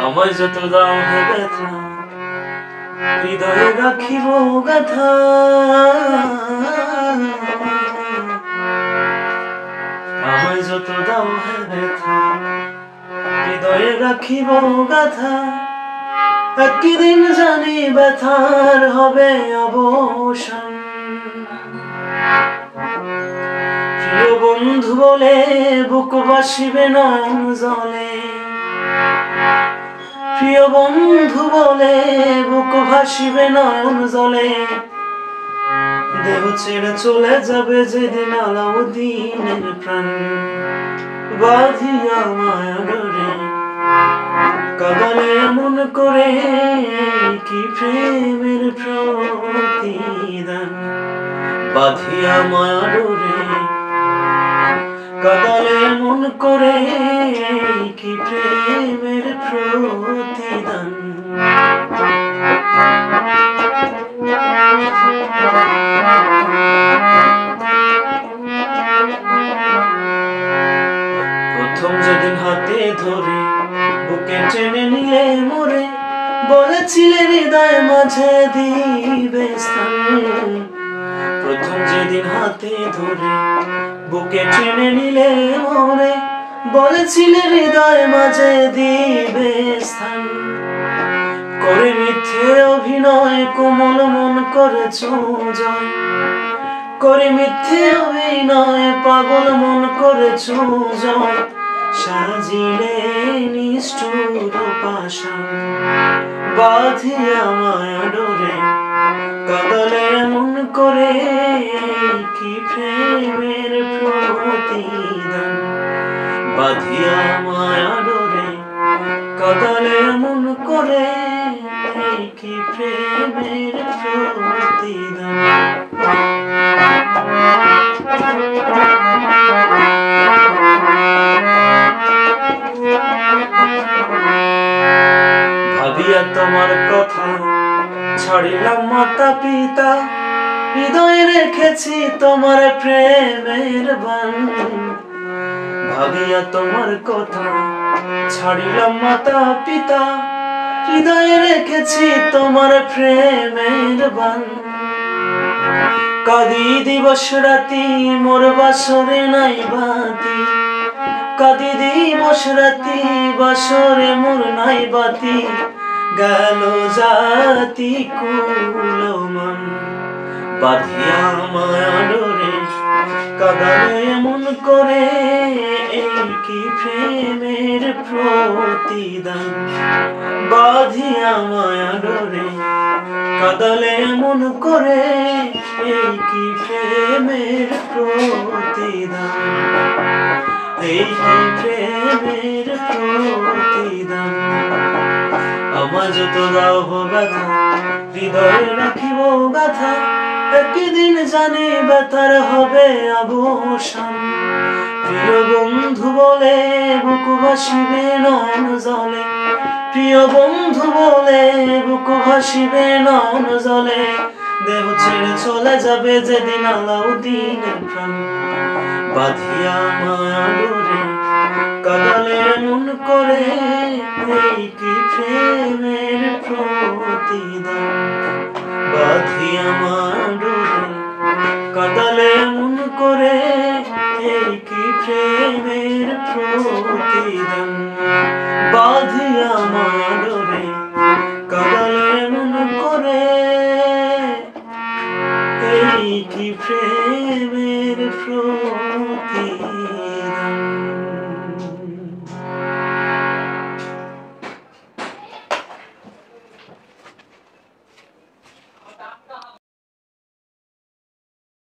আমায় যত দাও হে ব্যথা হৃদয়ে রাখিব গাথা আমায় যত দাও হে ব্যথা হৃদয়ে রাখিব গাথা একদিন জানি ব্যথার হবে অবসান প্রিয় বন্ধু বলে বুক বাসিবে নয়ন জলে প্রিয় বন্ধু বলে বুক ভাসিবে নয়ন জলে দেহ ছেড়ে চলে যাবে যেদিন আলাউদ্দিনের প্রাণ বাঁধিয়া মায়া ডোরে কাঁদালে এমন করে কি প্রেমের প্রতিদান বাঁধিয়া মায়া ডোরে কাঁদালে এমন করে কি প্রেমের প্রতিদান প্রথম যেদিন হাতে ধরে বুকে টেনে নিলে মোরে বলেছিলে হৃদয় মাঝে দিবে স্থান প্রথম যেদিন হাতে ধরে বুকে টেনে নিলে মোরে বলেছিলে হৃদয় মাঝে দিবে স্থান করে মিথ্যে অভিনয় কোমল মন করেছ জয় করে মিথ্যে অভিনয় পাগল মন করেছ জয় সাজিলে নিষ্ঠুর পাশান বাঁধিয়া মায়া ডোরে কাঁদালে এমন করে কি প্রেমের প্রতিদান বাঁধিয়া মায়া ডোরে কাঁদালে এমন করে কি প্রেমের প্রতিদান ভাবিয়া তোমার কথা ছাড়িলাম মাতা পিতা হৃদয়ে রেখেছি তোমার প্রেমের বান ভাবিয়া তোমার কথা ছাড়িলাম মাতা পিতা হৃদয়ে রেখেছি তোমার প্রেমের বান কাঁদি দিবস রাতি মোর বাসরে নাই বাতি কাঁদি দিবস রাতি বাসরে মোর নাই বাতি গেল জাতি কুলমান বাঁধিয়া মায়া ডোরে কাঁদালে এমন করে এই কি প্রেমের প্রতিদান বাঁধিয়া মায়া ডোরে কাঁদালে এমন করে এই কি প্রেমের প্রতিদান এই কি প্রেমের প্রতিদান আমায় যত দাও ব্যথা হৃদয়ে রাখিব গাথা একদিন জানি ব্যথার হবে অবসান প্রিয় বন্ধু বলে বুক ভাসিবে নয়ন জলে প্রিয় বন্ধু বলে বুক ভাসিবে নয়ন জলে দেহ ছেড়ে চলে যাবে যেদিন আলাউদ্দিনের প্রাণ বাঁধিয়া মায়া ডোরে কাঁদালে এমন করে